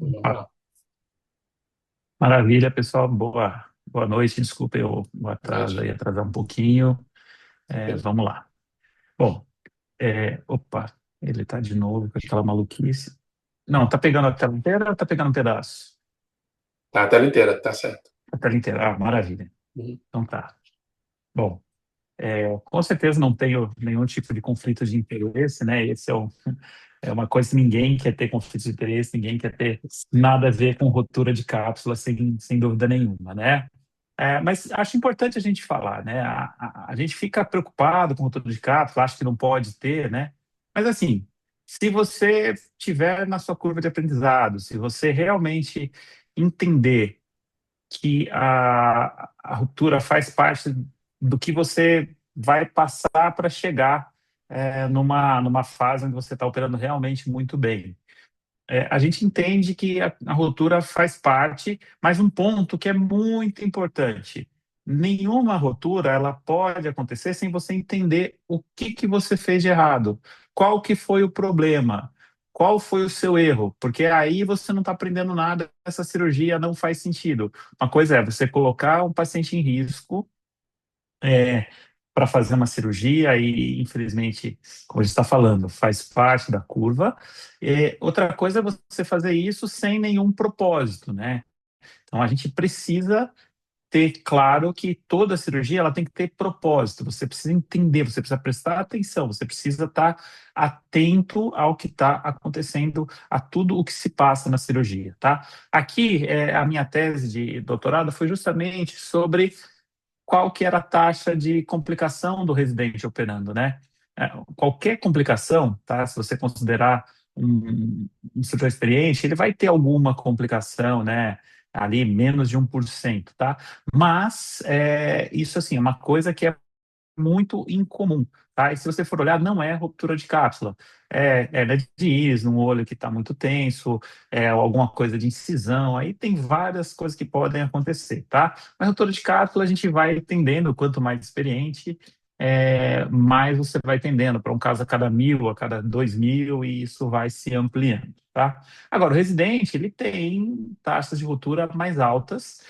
Vamos Ah, lá. maravilha, pessoal. Boa noite. Desculpe o atraso aí, Imagina. atrasar um pouquinho. Tranquilo. Vamos lá. Bom, opa, ele está de novo com aquela maluquice. Não, tá pegando a tela inteira ou tá pegando um pedaço? Tá, a tela inteira, tá certo. A tela inteira. Ah, maravilha. Uhum. Então tá. Bom, com certeza não tenho nenhum tipo de conflito de interesse, né? É uma coisa que ninguém quer ter conflito de interesse, ninguém quer ter nada a ver com rotura de cápsula, sem dúvida nenhuma, né? Mas acho importante a gente falar, né? A gente fica preocupado com rotura de cápsula, acha que não pode ter, né? Mas assim, se você tiver na sua curva de aprendizado, se você realmente entender que a ruptura faz parte do que você vai passar para chegar numa fase onde você está operando realmente muito bem. A gente entende que a rotura faz parte, mas um ponto que é muito importante. Nenhuma rotura ela pode acontecer sem você entender o que você fez de errado, qual que foi o problema, qual foi o seu erro, porque aí você não está aprendendo nada, essa cirurgia não faz sentido. Uma coisa é você colocar um paciente em risco para fazer uma cirurgia e, infelizmente, como a gente está falando, faz parte da curva. Outra coisa é você fazer isso sem nenhum propósito, né? Então, a gente precisa ter claro que toda cirurgia ela tem que ter propósito. Você precisa entender, você precisa prestar atenção, você precisa estar atento ao que está acontecendo, a tudo o que se passa na cirurgia, tá? Aqui, a minha tese de doutorado foi justamente sobre qual que era a taxa de complicação do residente operando, né? Qualquer complicação, tá? Se você considerar um cirurgião experiente, ele vai ter alguma complicação, né? Ali menos de 1%, tá? Mas isso assim, é uma coisa que é muito incomum, tá? E se você for olhar, não é ruptura de cápsula, LED de íris no olho que está muito tenso, alguma coisa de incisão, aí tem várias coisas que podem acontecer, tá? Mas ruptura de cápsula a gente vai entendendo, quanto mais experiente, mais você vai entendendo, para um caso a cada 1.000, a cada 2.000, e isso vai se ampliando, tá? Agora, o residente, ele tem taxas de ruptura mais altas,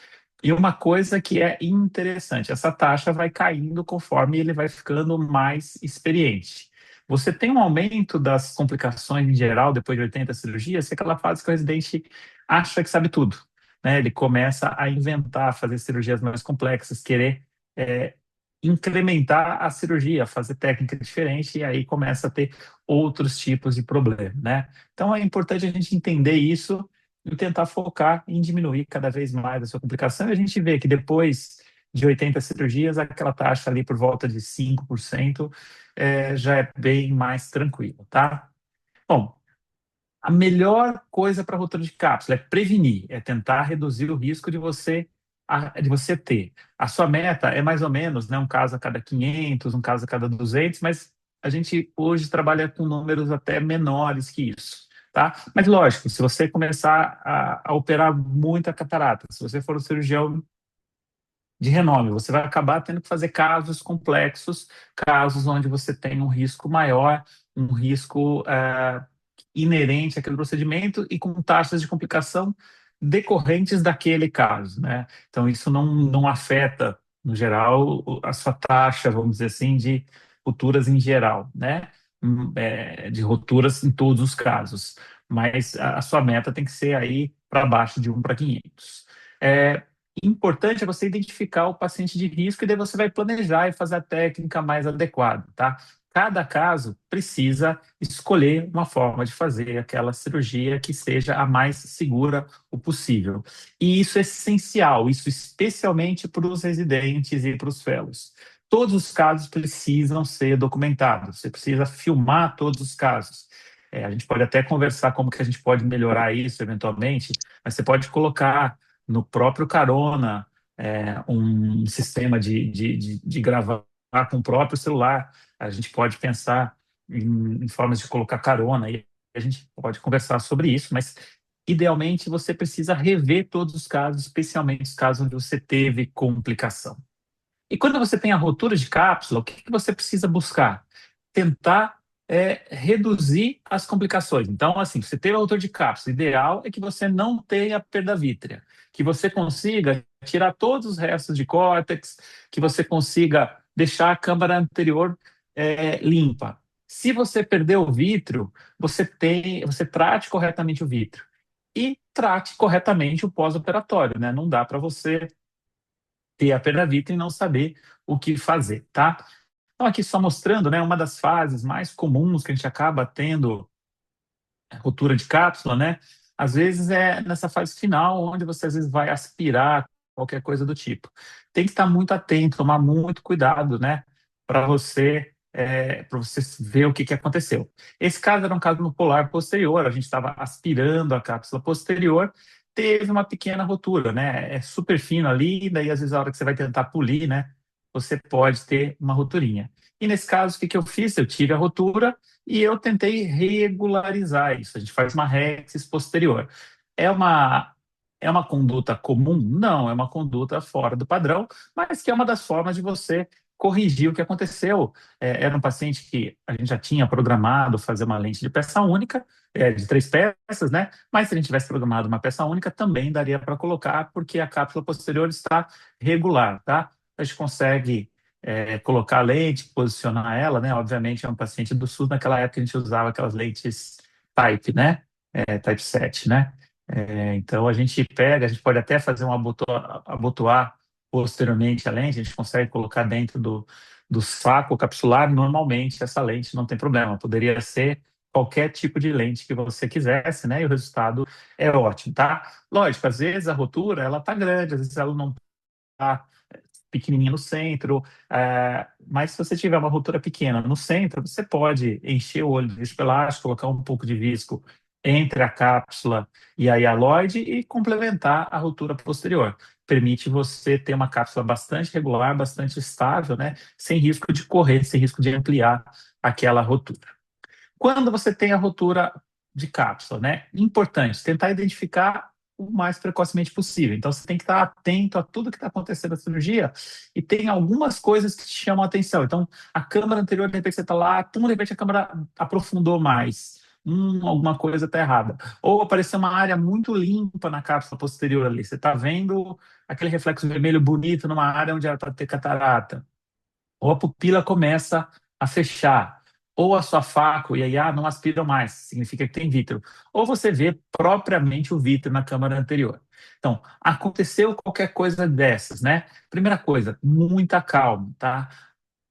e uma coisa que é interessante, essa taxa vai caindo conforme ele vai ficando mais experiente. Você tem um aumento das complicações em geral depois de 80 cirurgias, que é aquela fase que o residente acha que sabe tudo, né? Ele começa a inventar, fazer cirurgias mais complexas, querer é, incrementar a cirurgia, fazer técnica diferente, e aí começa a ter outros tipos de problema, né? Então é importante a gente entender isso e tentar focar em diminuir cada vez mais a sua complicação. E a gente vê que depois de 80 cirurgias, aquela taxa ali por volta de 5% já é bem mais tranquila, tá? Bom, a melhor coisa para rotura de cápsula é prevenir, é tentar reduzir o risco de você ter. A sua meta é mais ou menos, né, um caso a cada 500, um caso a cada 200, mas a gente hoje trabalha com números até menores que isso, tá? Mas lógico, se você começar a operar muita catarata, se você for um cirurgião de renome, você vai acabar tendo que fazer casos complexos, casos onde você tem um risco maior, um risco inerente àquele procedimento e com taxas de complicação decorrentes daquele caso, né? Então, isso não afeta, no geral, a sua taxa, vamos dizer assim, de rupturas em geral, né? De rupturas em todos os casos. Mas a sua meta tem que ser aí para baixo de 1 para 500. Importante é você identificar o paciente de risco e daí você vai planejar e fazer a técnica mais adequada, tá? Cada caso precisa escolher uma forma de fazer aquela cirurgia que seja a mais segura o possível. E isso é essencial, isso especialmente para os residentes e para os fellows. Todos os casos precisam ser documentados, você precisa filmar todos os casos. A gente pode até conversar como que a gente pode melhorar isso eventualmente, mas você pode colocar no próprio Carona um sistema de gravar com o próprio celular. A gente pode pensar em formas de colocar carona e a gente pode conversar sobre isso, mas idealmente você precisa rever todos os casos, especialmente os casos onde você teve complicação. E quando você tem a rotura de cápsula, o que você precisa buscar? Tentar reduzir as complicações. Então, assim, você teve a rotura de cápsula, o ideal é que você não tenha perda vítrea, que você consiga tirar todos os restos de córtex, que você consiga deixar a câmara anterior limpa. Se você perdeu o vítreo, você trate corretamente o vítreo e trate corretamente o pós-operatório, né? Não dá para você ter a perda vítrea e não saber o que fazer, tá? Então, aqui só mostrando, né, uma das fases mais comuns que a gente acaba tendo ruptura de cápsula, né? Às vezes é nessa fase final, onde você às vezes vai aspirar qualquer coisa do tipo. Tem que estar muito atento, tomar muito cuidado, né? Para você ver o que que aconteceu. Esse caso era um caso no polar posterior, a gente estava aspirando a cápsula posterior, teve uma pequena rotura, né? É super fino ali, daí às vezes a hora que você vai tentar polir, né? Você pode ter uma roturinha. E nesse caso, o que que eu fiz? Eu tive a rotura, e eu tentei regularizar isso. A gente faz uma rexis posterior. É uma, é uma conduta comum? Não, é uma conduta fora do padrão, mas que é uma das formas de você corrigir o que aconteceu. Era um paciente que a gente já tinha programado fazer uma lente de peça única, de 3 peças, né? Mas se a gente tivesse programado uma peça única, também daria para colocar, porque a cápsula posterior está regular, tá? A gente consegue colocar a lente, posicionar ela, né? Obviamente é um paciente do SUS, naquela época a gente usava aquelas lentes Type, né? Type 7, né? Então a gente pega, a gente pode até fazer um abotoar posteriormente a lente, a gente consegue colocar dentro do saco capsular, normalmente essa lente não tem problema, poderia ser qualquer tipo de lente que você quisesse, né? E o resultado é ótimo, tá? Lógico, às vezes a rotura, ela tá grande, às vezes ela não tá pequenininha no centro, mas se você tiver uma rotura pequena no centro, você pode encher o olho de visco elástico, colocar um pouco de visco entre a cápsula e a hialoide e complementar a rotura posterior. Permite você ter uma cápsula bastante regular, bastante estável, né? Sem risco de correr, sem risco de ampliar aquela rotura. Quando você tem a rotura de cápsula, né? Importante, tentar identificar o mais precocemente possível. Então, você tem que estar atento a tudo que está acontecendo na cirurgia e tem algumas coisas que te chamam a atenção. Então, a câmara anterior, de repente você está lá, de repente a câmera aprofundou mais. Alguma coisa está errada. Ou apareceu uma área muito limpa na cápsula posterior ali. Você está vendo aquele reflexo vermelho bonito numa área onde era para ter catarata, ou a pupila começa a fechar, ou a sua fácula e aí não aspira mais, significa que tem vítreo, ou você vê propriamente o vítreo na câmara anterior. Então, aconteceu qualquer coisa dessas, né? Primeira coisa, muita calma, tá?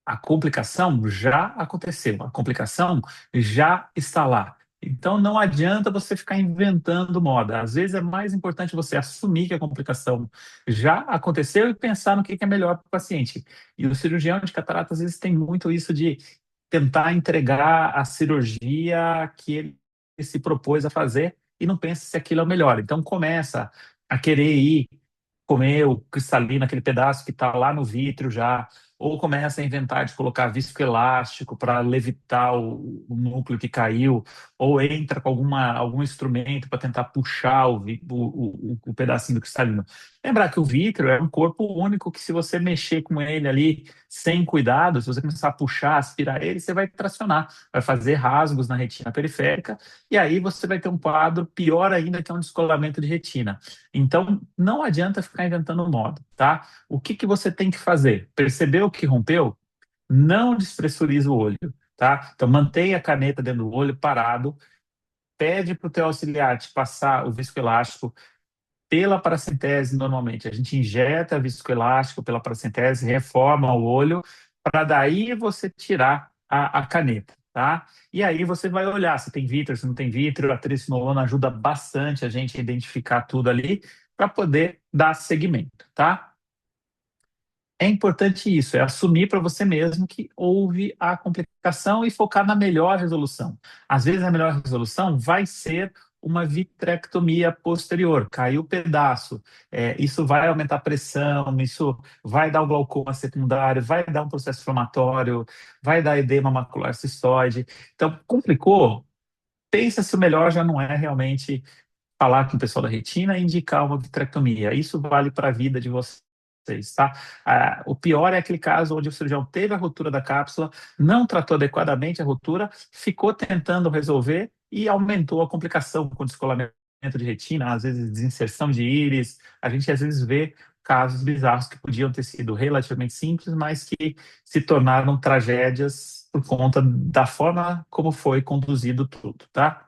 A complicação já aconteceu, a complicação já está lá. Então não adianta você ficar inventando moda. Às vezes é mais importante você assumir que a complicação já aconteceu e pensar no que é melhor para o paciente. E o cirurgião de catarata às vezes tem muito isso de tentar entregar a cirurgia que ele se propôs a fazer e não pensa se aquilo é o melhor. Então começa a querer ir comer o cristalino, aquele pedaço que está lá no vítreo já, ou começa a inventar de colocar viscoelástico para levitar o núcleo que caiu, ou entra com algum instrumento para tentar puxar o pedacinho do cristalino. Lembrar que o vítreo é um corpo único que, se você mexer com ele ali sem cuidado, se você começar a puxar, aspirar ele, você vai tracionar, vai fazer rasgos na retina periférica, e aí você vai ter um quadro pior ainda, que é um descolamento de retina. Então, não adianta ficar inventando moda, tá? O que que você tem que fazer? Percebeu que rompeu? Não despressuriza o olho, tá? Então, mantenha a caneta dentro do olho parado, pede para o teu auxiliar te passar o viscoelástico pela paracentese normalmente. A gente injeta viscoelástico pela paracentese, reforma o olho, para daí você tirar a caneta, tá? E aí você vai olhar se tem vítreo, se não tem vítreo. A tricinolona ajuda bastante a gente a identificar tudo ali para poder dar seguimento, tá? É importante isso, é assumir para você mesmo que houve a complicação e focar na melhor resolução. Às vezes a melhor resolução vai ser uma vitrectomia posterior, caiu o pedaço, isso vai aumentar a pressão, isso vai dar o glaucoma secundário, vai dar um processo inflamatório, vai dar edema macular cistoide. Então, complicou, pensa se o melhor já não é realmente falar com o pessoal da retina e indicar uma vitrectomia. Isso vale para a vida de você. vocês, tá? O pior é aquele caso onde o cirurgião teve a ruptura da cápsula, não tratou adequadamente a ruptura, ficou tentando resolver e aumentou a complicação com descolamento de retina, às vezes desinserção de íris. A gente às vezes vê casos bizarros que podiam ter sido relativamente simples, mas que se tornaram tragédias por conta da forma como foi conduzido tudo, tá?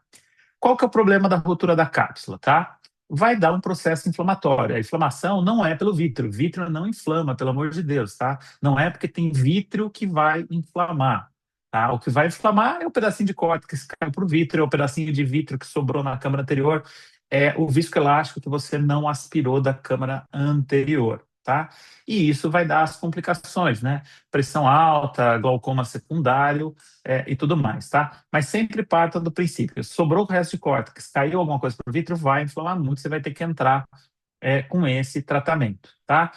Qual que é o problema da ruptura da cápsula, tá? Vai dar um processo inflamatório. A inflamação não é pelo vítreo. Vítreo não inflama, pelo amor de Deus, tá? Não é porque tem vítreo que vai inflamar, tá? O que vai inflamar é o pedacinho de córtex que caiu para o vítreo, é o pedacinho de vítreo que sobrou na câmara anterior, é o viscoelástico que você não aspirou da câmara anterior, tá? E isso vai dar as complicações, né? Pressão alta, glaucoma secundário, e tudo mais, tá? Mas sempre parta do princípio. Sobrou o resto de córtex, caiu alguma coisa para o vítreo, vai inflamar muito, você vai ter que entrar com esse tratamento, tá?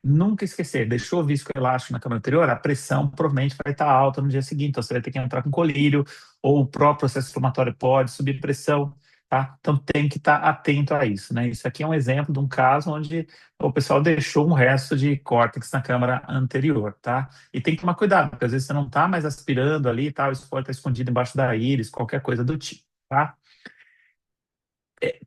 Nunca esquecer, deixou o viscoelástico na câmara anterior, a pressão provavelmente vai estar alta no dia seguinte, então você vai ter que entrar com colírio, ou o próprio processo inflamatório pode subir pressão, tá? Então tem que estar atento a isso, né? Isso aqui é um exemplo de um caso onde o pessoal deixou um resto de córtex na câmara anterior, tá? E tem que tomar cuidado, porque às vezes você não está mais aspirando ali, tá? Isso pode estar escondido embaixo da íris, qualquer coisa do tipo, tá?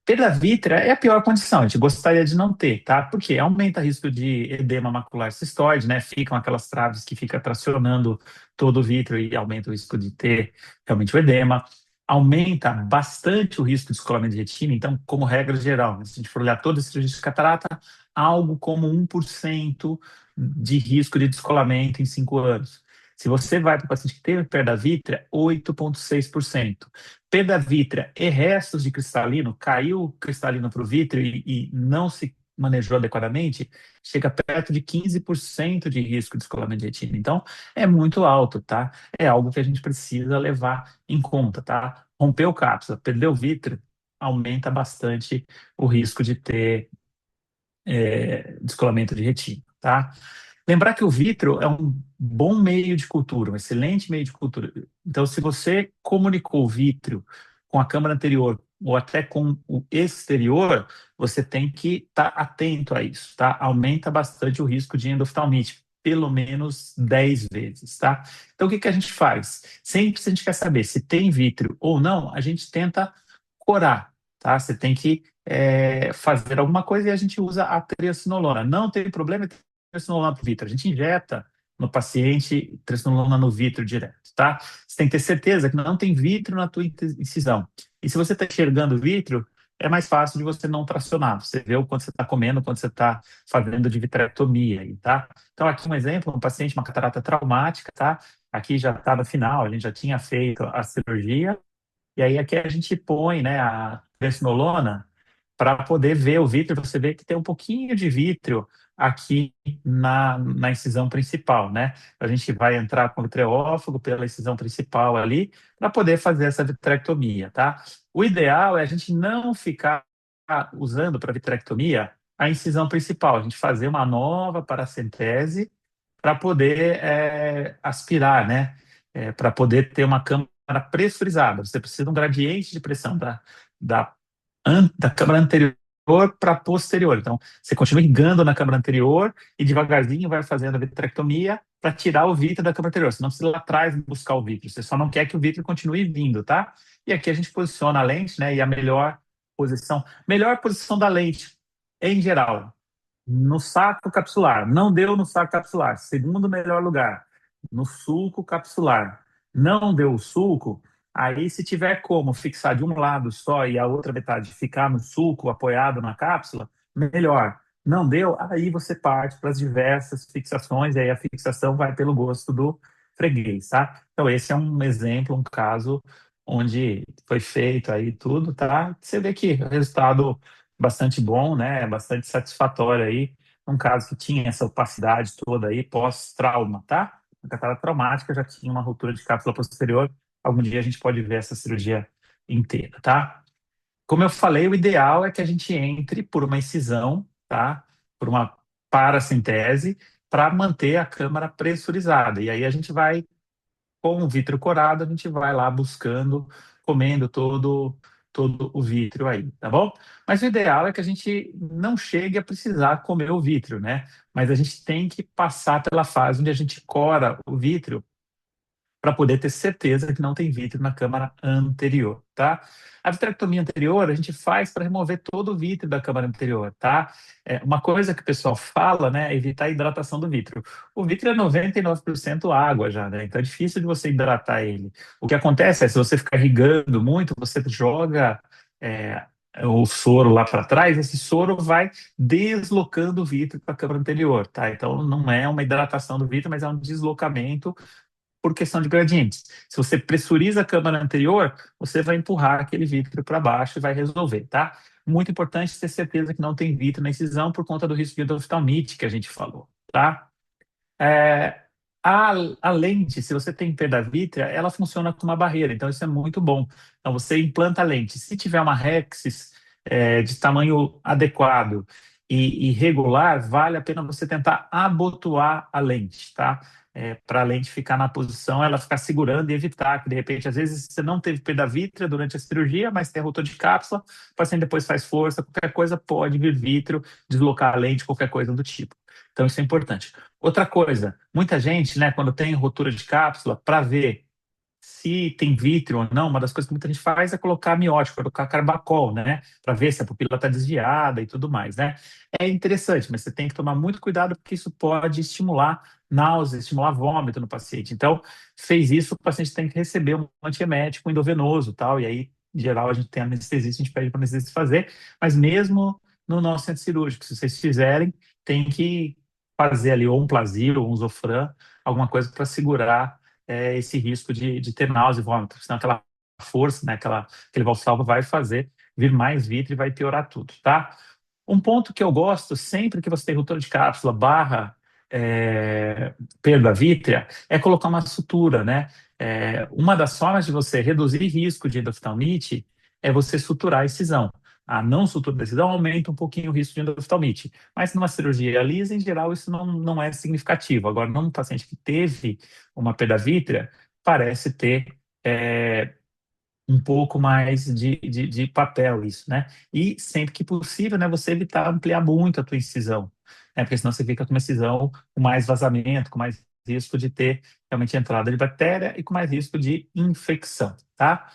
Perda vítrea é a pior condição, a gente gostaria de não ter, tá? Porque aumenta o risco de edema macular cistoide, né? Ficam aquelas traves que ficam tracionando todo o vítreo e aumenta o risco de ter realmente o edema. Aumenta bastante o risco de descolamento de retina, então, como regra geral, né, se a gente for olhar todas as cirurgias de catarata, algo como 1% de risco de descolamento em 5 anos. Se você vai para o paciente que teve perda vítrea, 8,6%. Perda vítrea e restos de cristalino, caiu cristalino para o vítreo e não se manejou adequadamente, chega perto de 15% de risco de descolamento de retina. Então, é muito alto, tá? É algo que a gente precisa levar em conta, tá? Rompeu cápsula, perdeu vítreo, aumenta bastante o risco de ter descolamento de retina, tá? Lembrar que o vítreo é um bom meio de cultura, um excelente meio de cultura. Então, se você comunicou o vítreo com a câmara anterior ou até com o exterior, você tem que estar atento a isso, tá? Aumenta bastante o risco de endoftalmite, pelo menos 10 vezes, tá? Então, o que que a gente faz? Sempre se a gente quer saber se tem vítreo ou não, a gente tenta corar, tá? Você tem que fazer alguma coisa e a gente usa a triacinolona. Não tem problema em triacinolona para o vítreo. A gente injeta no paciente triacinolona no vítreo direto, tá? Você tem que ter certeza que não tem vítreo na tua incisão. E se você está enxergando o vítreo, é mais fácil de você não tracionar. Você vê o quanto você está comendo, quanto você está fazendo de vitrectomia, aí, tá? Então, aqui um exemplo, um paciente, uma catarata traumática, tá? Aqui já está no final, a gente já tinha feito a cirurgia, e aí aqui a gente põe, né, a triacinolona para poder ver o vítreo. Você vê que tem um pouquinho de vítreo aqui na incisão principal, né? A gente vai entrar com o treófago pela incisão principal ali para poder fazer essa vitrectomia, tá? O ideal é a gente não ficar usando para vitrectomia a incisão principal, a gente fazer uma nova paracentese para poder aspirar, né? Para poder ter uma câmara pressurizada. Você precisa de um gradiente de pressão da da câmara anterior para posterior. Então, você continua irrigando na câmara anterior e devagarzinho vai fazendo a vitrectomia para tirar o vítreo da câmara anterior. Você não precisa ir lá atrás buscar o vítreo, você só não quer que o vítreo continue vindo, tá? E aqui a gente posiciona a lente, né? E a melhor posição da lente, em geral, no saco capsular. Não deu no saco capsular. Segundo melhor lugar, no sulco capsular. Não deu o sulco, aí se tiver como fixar de um lado só e a outra metade ficar no sulco apoiado na cápsula, melhor. Não deu, aí você parte para as diversas fixações e aí a fixação vai pelo gosto do freguês, tá? Então esse é um exemplo, um caso onde foi feito aí tudo, tá? Você vê que o resultado bastante bom, né? Bastante satisfatório aí, um caso que tinha essa opacidade toda aí pós-trauma, tá? A catarata traumática já tinha uma ruptura de cápsula posterior. Algum dia a gente pode ver essa cirurgia inteira, tá? Como eu falei, o ideal é que a gente entre por uma incisão, tá? Por uma paracentese, para manter a câmara pressurizada. E aí a gente vai, com o vítreo corado, a gente vai lá buscando, comendo todo todo o vítreo aí, tá bom? Mas o ideal é que a gente não chegue a precisar comer o vítreo, né? Mas a gente tem que passar pela fase onde a gente cora o vítreo para poder ter certeza que não tem vítreo na câmara anterior, tá? A vitrectomia anterior a gente faz para remover todo o vítreo da câmara anterior, tá? Uma coisa que o pessoal fala, né, é evitar a hidratação do vítreo. O vítreo é 99% água já, né? Então é difícil de você hidratar ele. O que acontece é, se você ficar irrigando muito, você joga é, o soro lá para trás, esse soro vai deslocando o vítreo para a câmara anterior, tá? Então não é uma hidratação do vítreo, mas é um deslocamento por questão de gradientes. Se você pressuriza a câmara anterior, você vai empurrar aquele vítreo para baixo e vai resolver, tá? Muito importante ter certeza que não tem vítreo na incisão por conta do risco de endoftalmite que a gente falou, tá? É, a lente, se você tem perda vítrea, ela funciona como uma barreira, então isso é muito bom. Então você implanta a lente. Se tiver uma Rexis de tamanho adequado e regular, vale a pena você tentar abotoar a lente, tá? Para a lente ficar na posição, ela ficar segurando e evitar que, de repente, às vezes você não teve perda vítrea durante a cirurgia, mas tem a rotura de cápsula, o paciente depois faz força, qualquer coisa pode vir vítreo, deslocar a lente, qualquer coisa do tipo. Então isso é importante. Outra coisa, muita gente, né, quando tem rotura de cápsula, para ver se tem vítreo ou não, uma das coisas que muita gente faz é colocar amiótico, colocar carbacol, né, para ver se a pupila está desviada e tudo mais, né. É interessante, mas você tem que tomar muito cuidado porque isso pode estimular náusea, estimular vômito no paciente. Então, fez isso, o paciente tem que receber um antiemético endovenoso, tal, e aí, em geral, a gente tem anestesista, a gente pede para o anestesista fazer, mas mesmo no nosso centro cirúrgico, se vocês fizerem, tem que fazer ali ou um Plasil ou um Zofran, alguma coisa para segurar esse risco de ter náusea e vômito, senão aquela força, né, aquele valsalva vai fazer vir mais vítreo e vai piorar tudo, tá? Um ponto que eu gosto, sempre que você tem ruptura de cápsula barra perda vítrea, é colocar uma sutura, né? Uma das formas de você reduzir risco de endoftalmite é você suturar a incisão. A não sutura da incisão aumenta um pouquinho o risco de endoftalmite, mas numa cirurgia lisa, em geral, isso não é significativo. Agora, num paciente que teve uma perda vítrea, parece ter um pouco mais de papel isso, né? E sempre que possível, né, você evitar ampliar muito a tua incisão, né? Porque senão você fica com uma incisão com mais vazamento, com mais risco de ter realmente entrada de bactéria e com mais risco de infecção, tá?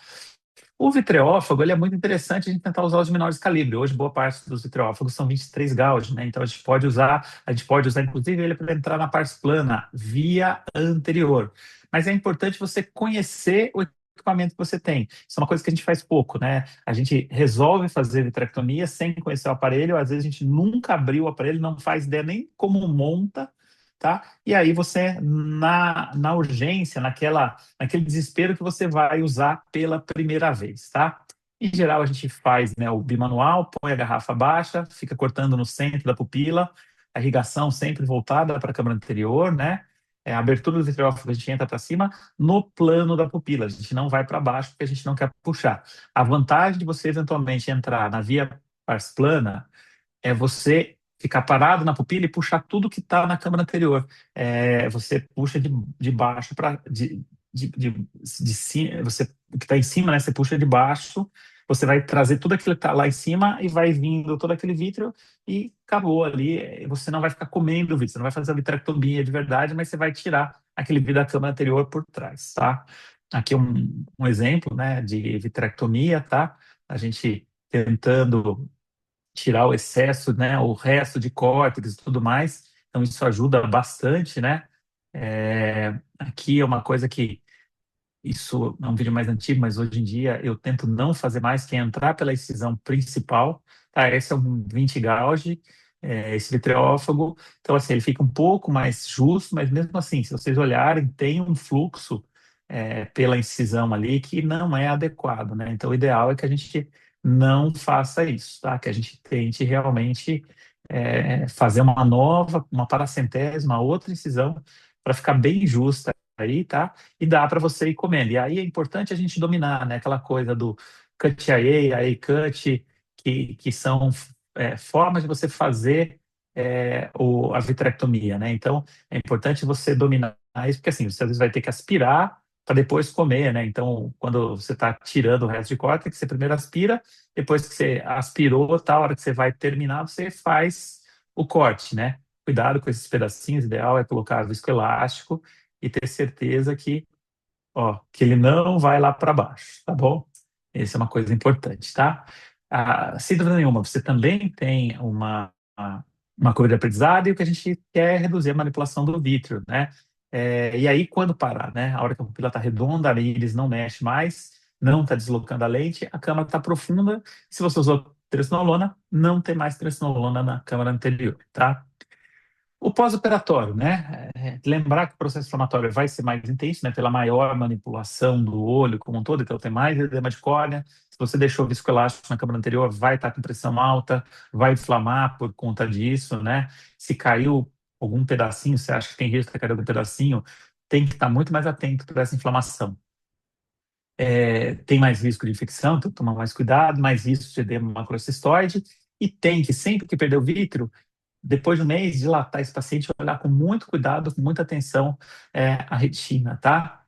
O vitreófago, ele é muito interessante a gente tentar usar os de menores calibre. Hoje, boa parte dos vitreófagos são 23 Gauss, né? Então, a gente pode usar inclusive ele para entrar na pars plana via anterior. Mas é importante você conhecer o equipamento que você tem. Isso é uma coisa que a gente faz pouco, né? A gente resolve fazer vitrectomia sem conhecer o aparelho, às vezes a gente nunca abriu o aparelho, não faz ideia nem como monta, tá? E aí você, na urgência, naquele desespero que você vai usar pela primeira vez, tá? Em geral, a gente faz, né, o bimanual, põe a garrafa baixa, fica cortando no centro da pupila, a irrigação sempre voltada para a câmara anterior, né? A abertura do vitreófago a gente entra para cima no plano da pupila, a gente não vai para baixo porque a gente não quer puxar. A vantagem de você eventualmente entrar na via pars plana é você ficar parado na pupila e puxar tudo que está na câmara anterior. Você puxa de baixo para de cima, você o que está em cima, né? Você puxa de baixo, você vai trazer tudo aquilo que está lá em cima e vai vindo todo aquele vítreo e acabou ali. Você não vai ficar comendo o vítreo, você não vai fazer a vitrectomia de verdade, mas você vai tirar aquele vítreo da câmara anterior por trás, tá? Aqui um exemplo, né, de vitrectomia, tá? A gente tentando tirar o excesso, né, o resto de córtex e tudo mais. Então isso ajuda bastante, né? Aqui é uma coisa que isso é um vídeo mais antigo, mas hoje em dia eu tento não fazer mais que entrar pela incisão principal. Tá, esse é um 20 gauge, esse vitreófago. Então assim ele fica um pouco mais justo, mas mesmo assim, se vocês olharem, tem um fluxo pela incisão ali que não é adequado, né? Então, o ideal é que a gente não faça isso, tá? Que a gente tente realmente fazer uma paracentésima, outra incisão, para ficar bem justa aí, tá? E dá para você ir comendo. E aí é importante a gente dominar, né? Aquela coisa do cut IA, AI cut, que são formas de você fazer a vitrectomia, né? Então, é importante você dominar isso, porque assim, você às vezes vai ter que aspirar para depois comer, né? Então, quando você está tirando o resto de córtex, você primeiro aspira, depois que você aspirou, tá, a hora que você vai terminar, você faz o corte, né? Cuidado com esses pedacinhos, o ideal é colocar viscoelástico e ter certeza que, ó, que ele não vai lá para baixo, tá bom? Essa é uma coisa importante, tá? Sem dúvida nenhuma, você também tem uma curva de aprendizado e o que a gente quer é reduzir a manipulação do vítreo, né? E aí, quando parar, né? A hora que a pupila está redonda, a íris não mexe mais, não está deslocando a lente, a câmara está profunda. Se você usou tresnolona, não tem mais tresnolona na câmara anterior, tá? O pós-operatório, né? Lembrar que o processo inflamatório vai ser mais intenso, né? Pela maior manipulação do olho como um todo, então tem mais edema de córnea. Se você deixou o viscoelástico na câmara anterior, vai estar com pressão alta, vai inflamar por conta disso, né? Se caiu algum pedacinho, você acha que tem risco de cair algum pedacinho, tem que estar muito mais atento para essa inflamação. Tem mais risco de infecção, então tomar mais cuidado, mais risco de edema macrocistoide, e tem que, sempre que perder o vítreo, depois de um mês, dilatar esse paciente, olhar com muito cuidado, com muita atenção a retina, tá?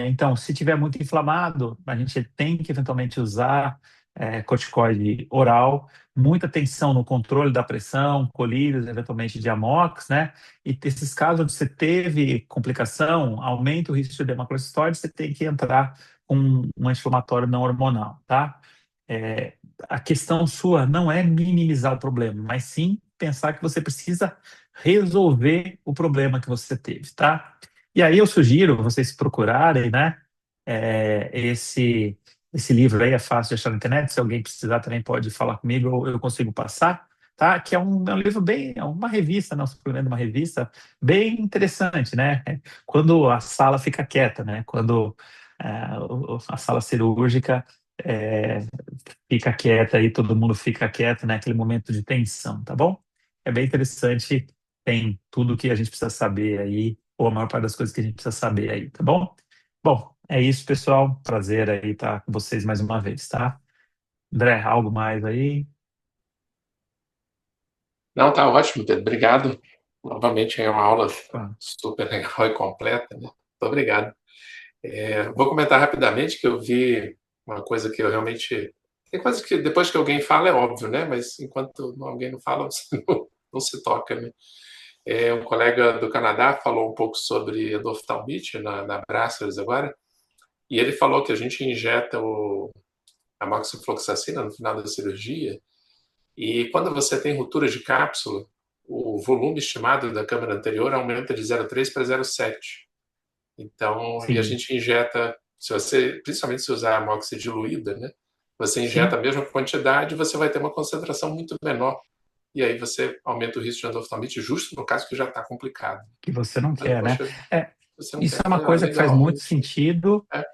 Então, se tiver muito inflamado, a gente tem que eventualmente usar corticoide oral, muita atenção no controle da pressão, colírios, eventualmente de amox, né? E esses casos onde você teve complicação, aumenta o risco de edema macrocystóide, você tem que entrar com um anti-inflamatório não hormonal, tá? É, a questão sua não é minimizar o problema, mas sim pensar que você precisa resolver o problema que você teve, tá? E aí eu sugiro vocês procurarem, né? Esse livro aí é fácil de achar na internet. Se alguém precisar também pode falar comigo, eu consigo passar, tá? Que é um livro bem, é uma revista, não, um suplemento de uma revista bem interessante, né? Quando a sala fica quieta, né? Quando a sala cirúrgica é, fica quieta e todo mundo fica quieto, né? Aquele momento de tensão, tá bom? É bem interessante, tem tudo que a gente precisa saber aí, ou a maior parte das coisas que a gente precisa saber aí, tá bom? Bom, é isso, pessoal. Prazer aí estar com vocês mais uma vez, tá? André, algo mais aí? Não, tá ótimo, Pedro. Obrigado. Novamente, é uma aula Ah, super legal e completa, né? Muito obrigado. Vou comentar rapidamente que eu vi uma coisa que eu realmente. Tem coisas que depois que alguém fala é óbvio, né? Mas enquanto alguém não fala, você não se toca, né? Um colega do Canadá falou um pouco sobre endoftalmite na Braços agora, e ele falou que a gente injeta a moxifloxacina no final da cirurgia, e quando você tem ruptura de cápsula, o volume estimado da câmara anterior aumenta de 0,3 para 0,7. Então, e a sim, gente injeta, se você, principalmente se usar a amoxi diluída, né? Você injeta sim, a mesma quantidade, você vai ter uma concentração muito menor. E aí você aumenta o risco de endoftalmite justo no caso que já está complicado. que você não Falei, quer, né? poxa, É, você não isso quer? é uma Falei, ah, coisa que faz legal. muito sentido. É,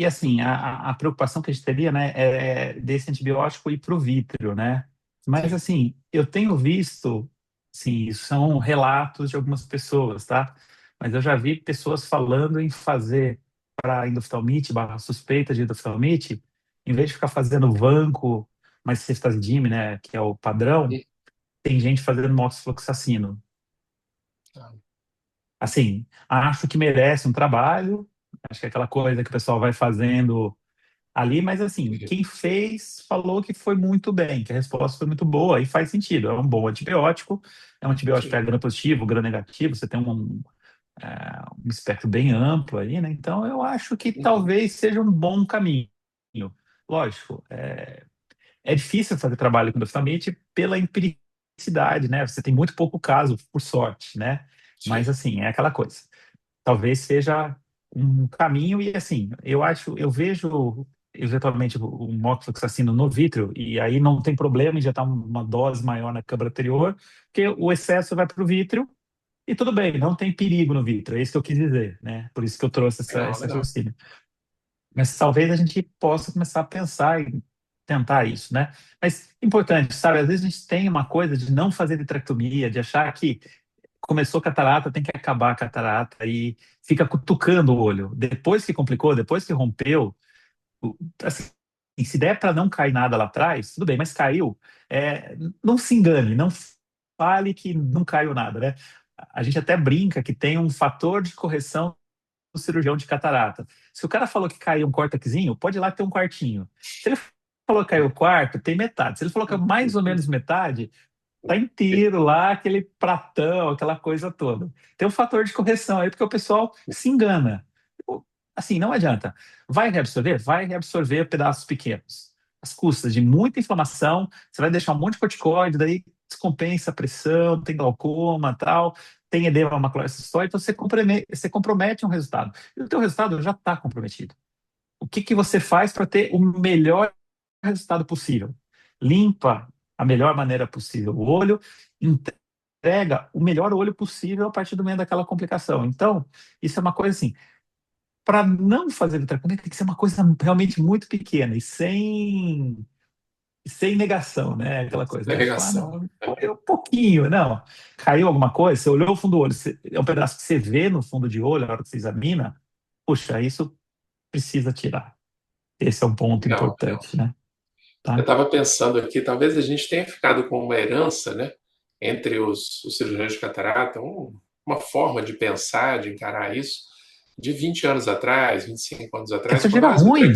Assim, a preocupação que a gente teria, né, é desse antibiótico ir para o vítreo, né? Mas, sim. assim, eu tenho visto, sim, são relatos de algumas pessoas, tá? Mas eu já vi pessoas falando em fazer para endoftalmite, barra suspeita de endoftalmite, em vez de ficar fazendo vanco, mais ceftazidime, né, que é o padrão, tem gente fazendo moxifloxacino. Assim, acho que merece um trabalho, acho que é aquela coisa que o pessoal vai fazendo ali, mas assim, quem fez falou que foi muito bem, que a resposta foi muito boa e faz sentido. É um bom antibiótico, é um antibiótico que Sim. pega gram positivo, gram negativo, você tem um espectro bem amplo aí, né? Então eu acho que Uhum. talvez seja um bom caminho. Lógico, é difícil fazer trabalho com doftamite pela empiricidade, né? Você tem muito pouco caso, por sorte, né? Mas Sim. assim, é aquela coisa. Talvez seja um caminho e assim, eu vejo eventualmente o moxifloxacino no vítreo e aí não tem problema em injetar uma dose maior na câmara anterior, porque o excesso vai para o vítreo e tudo bem, não tem perigo no vítreo, é isso que eu quis dizer, né? Por isso que eu trouxe Legal, esse legal. raciocínio. Mas talvez a gente possa começar a pensar em tentar isso, né? Mas importante, sabe? Às vezes a gente tem uma coisa de não fazer vitrectomia, de achar que começou catarata, tem que acabar a catarata e fica cutucando o olho. Depois que complicou, depois que rompeu, assim, se der para não cair nada lá atrás, tudo bem, mas caiu, não se engane, não fale que não caiu nada, né? A gente até brinca que tem um fator de correção cirurgião de catarata. Se o cara falou que caiu um córtexinho, pode ir lá ter um quartinho. Se ele falou que caiu o quarto, tem metade. Se ele falou que é mais ou menos metade, tá inteiro lá, aquele pratão, aquela coisa toda. Tem um fator de correção aí, porque o pessoal se engana. Assim, não adianta. Vai reabsorver? Vai reabsorver pedaços pequenos. As custas de muita inflamação, você vai deixar um monte de corticoide, daí descompensa a pressão, tem glaucoma, tal, tem edema macular, essa história, então você compromete um resultado. E o teu resultado já está comprometido. O que que você faz para ter o melhor resultado possível? Limpa a melhor maneira possível o olho, entrega o melhor olho possível a partir do momento daquela complicação. Então, isso é uma coisa assim, para não fazer vitrectomia tem que ser uma coisa realmente muito pequena e sem negação, né? Aquela coisa, né? Tipo, Negação. não, foi um pouquinho, não. Caiu alguma coisa, você olhou o fundo do olho, é um pedaço que você vê no fundo de olho na hora que você examina, puxa, isso precisa tirar. Esse é um ponto Legal, legal. importante, né? Eu Tá? estava pensando aqui, talvez a gente tenha ficado com uma herança, né, entre os cirurgiões de catarata, uma forma de pensar, de encarar isso, de 20 anos atrás, 25 anos atrás, Essa já quando era ruim.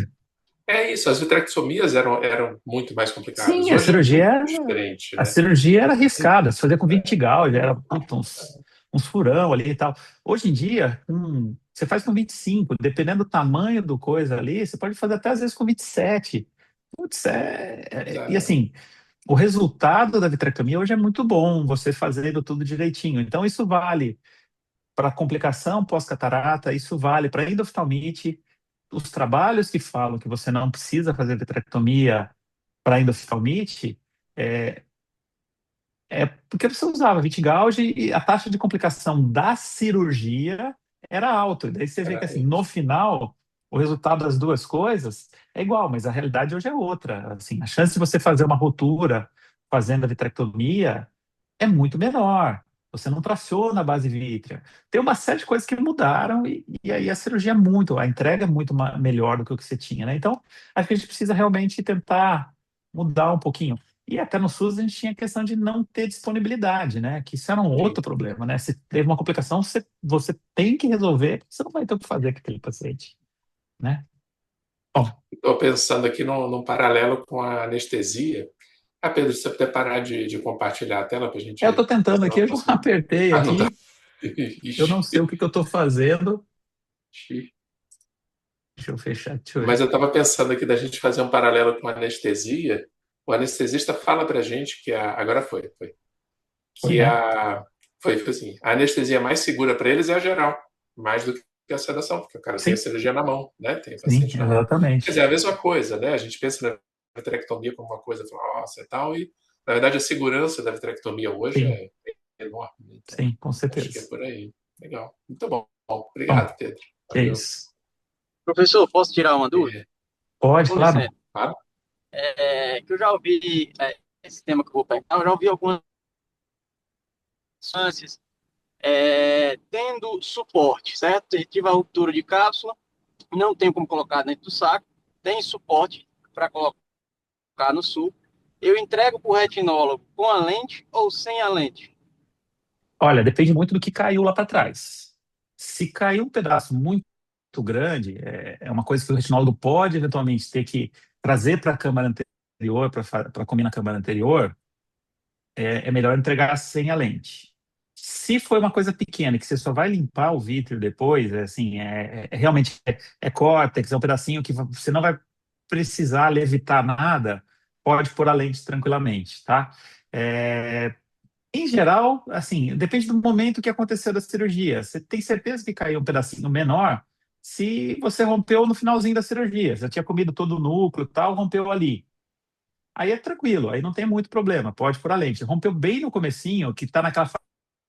é isso, as vitrectomias eram muito mais complicadas. Sim, a Hoje é muito cirurgia, diferente, a né? cirurgia era arriscada, se fazia com 20 Gauss, já era puta, uns furão ali e tal. Hoje em dia, você faz com 25, dependendo do tamanho do coisa ali, você pode fazer até às vezes com 27. Putz, e assim, o resultado da vitrectomia hoje é muito bom, você fazendo tudo direitinho. Então, isso vale para complicação pós-catarata, isso vale para endoftalmite. Os trabalhos que falam que você não precisa fazer vitrectomia para endoftalmite, é, é porque você usava Vitigauge e a taxa de complicação da cirurgia era alta. E daí você vê que assim, no final, o resultado das duas coisas é igual, mas a realidade hoje é outra. Assim, a chance de você fazer uma rotura fazendo a vitrectomia é muito menor. Você não traciona a base vítrea. Tem uma série de coisas que mudaram e aí a cirurgia é muito, a entrega é muito melhor do que o que você tinha, né? Então, acho que a gente precisa realmente tentar mudar um pouquinho. E até no SUS a gente tinha a questão de não ter disponibilidade, né? Que isso era um Sim. outro problema, né? Se teve uma complicação, você tem que resolver, porque você não vai ter o que fazer com aquele paciente, né? Bom, Estou pensando aqui num paralelo com a anestesia. Ah, Pedro, se você puder parar de compartilhar a tela para a eu estou gente tentando mostrar aqui, o eu já próximo. apertei Ah, não está. aqui, eu não sei o que que eu estou fazendo. Deixa eu fechar, deixa eu Mas ver. eu estava pensando aqui da gente fazer um paralelo com a anestesia. O anestesista fala para a gente que Foi, que né? foi assim, a anestesia mais segura para eles é a geral, mais do que a sedação, porque o cara tem a Sim, cirurgia na mão, né? Tem o sim, paciente na mão. Quer dizer, exatamente. é a mesma coisa, né? A gente pensa na vitrectomia como uma coisa, nossa, e tal, e na verdade a segurança da vitrectomia hoje Sim, é enorme, né? Então, sim, com acho que é certeza. por aí. Legal. Muito bom. Bom, Obrigado, Pedro. que é Valeu. isso. Professor, posso tirar uma dúvida? É, Pode, Com claro. licença. claro. Que eu já ouvi esse tema que eu vou pegar, eu já ouvi algumas instâncias tendo suporte, certo? Eu tive a ruptura de cápsula, não tem como colocar dentro do saco, tem suporte para colocar no suco. Eu entrego para o retinólogo com a lente ou sem a lente? Olha, depende muito do que caiu lá para trás. Se caiu um pedaço muito grande, é uma coisa que o retinólogo pode eventualmente ter que trazer para a câmara anterior, para comer na câmara anterior, é melhor entregar sem a lente. Se for uma coisa pequena, que você só vai limpar o vítreo depois, assim, realmente é córtex, é um pedacinho que você não vai precisar levitar nada, pode pôr a lente tranquilamente, tá? É, em geral, assim, depende do momento que aconteceu da cirurgia. Você tem certeza que caiu um pedacinho menor se você rompeu no finalzinho da cirurgia. Você tinha comido todo o núcleo e tal, rompeu ali. Aí é tranquilo, aí não tem muito problema, pode pôr a lente. Rompeu bem no comecinho, que está naquela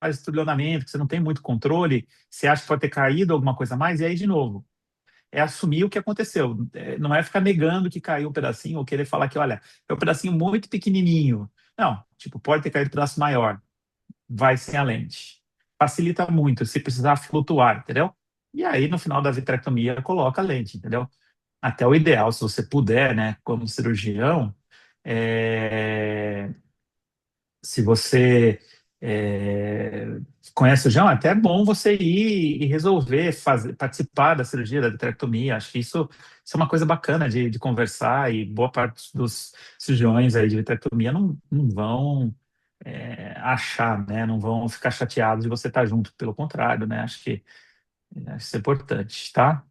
fase de trilionamento, que você não tem muito controle, você acha que pode ter caído alguma coisa a mais, e aí de novo. É assumir o que aconteceu. Não é ficar negando que caiu um pedacinho ou querer falar que, olha, é um pedacinho muito pequenininho. Não, tipo, pode ter caído um pedaço maior, vai sem a lente. Facilita muito se precisar flutuar, entendeu? E aí, no final da vitrectomia, coloca a lente, entendeu? Até o ideal, se você puder, né, como cirurgião, é, se você é, conhece o João, até é bom você ir e resolver participar da cirurgia da vitrectomia. Acho que isso é uma coisa bacana de conversar, e boa parte dos cirurgiões aí de vitrectomia não vão achar, né? Não vão ficar chateados de você estar junto, pelo contrário, né? Acho que isso é importante, tá?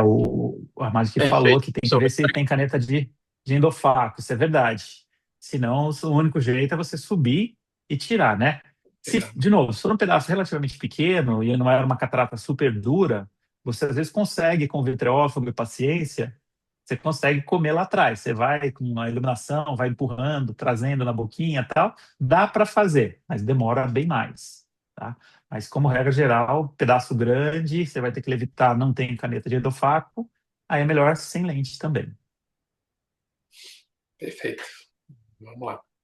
O Armando que falou Perfeito, que tem que professor. ver se tem caneta de endofaco, isso é verdade. Senão, o único jeito é você subir e tirar, né? Se, de novo, se for um pedaço relativamente pequeno e não é uma catarata super dura, você às vezes consegue, com vitreófago e paciência, você consegue comer lá atrás. Você vai com uma iluminação, vai empurrando, trazendo na boquinha e tal. Dá para fazer, mas demora bem mais, tá? Mas, como regra geral, pedaço grande, você vai ter que levitar, não tem caneta de endofaco, aí é melhor sem lente também. Perfeito. Vamos lá.